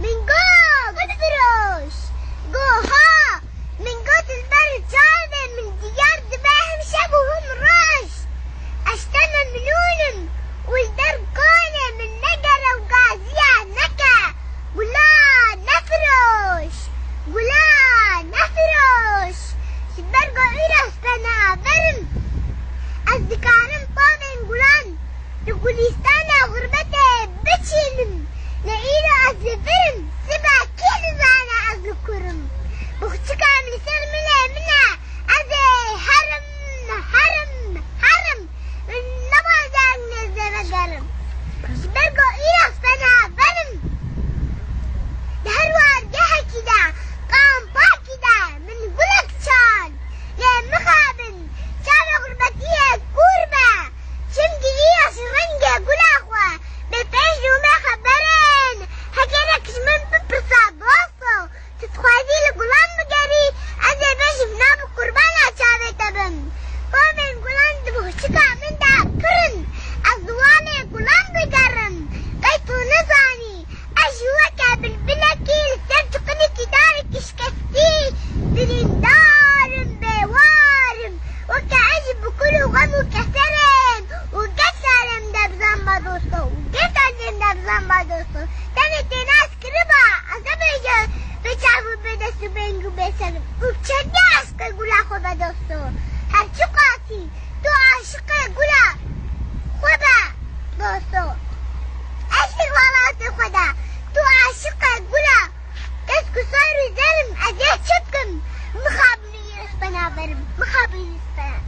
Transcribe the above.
من قد فروش قوها من قد البرجال من ديار دباهم شبههم راش اشتم منون والدر قانة من نقرة وقازية نكا قلا نفروش قلا نفروش شبرقو إيراس بنا برم أصدقائم طابن قلان لقليستانا غربته بتشينم نعيلو أزفرم سبا كيف زانا أذكرم بختكا من سلمنا منا أزي هرم هرم هرم من نبا زانا زمجرم شبرقو إيراس بنا برم دهروار جهة كدا قام باكدا من قلق شان لين مخابن شان غربتيه قربة شمدي إيراس رنجة قلاقوة بفيجو ما خبرين هكذاك من ببرصا بوصو تتخوازي لقلان بقري أزي بشف نابو قربانا شابي تبن فومن قلان دبو شكا من دا كرن أزوالي قلان بقرن قيتو نزاني أجوكا بالبلكي لسرتقني كدارك إشكستي برين دارم بوارم وكأجب كل غم كسرين وكسرم دبزان بدوستو وكسرم دبزان بدوستو تاني ناس كربا أزبيجا بشافو بدستو بينجو بسرم وبشداس كالقولا خو بدوستو هر شقاتي تو عاشق قولا خدا دوستو أشهر والله خدا تو عاشق قولا كسكو صاروا زلم أزيت شبكم مخابني يرس بنا برم مخابني يرس بنا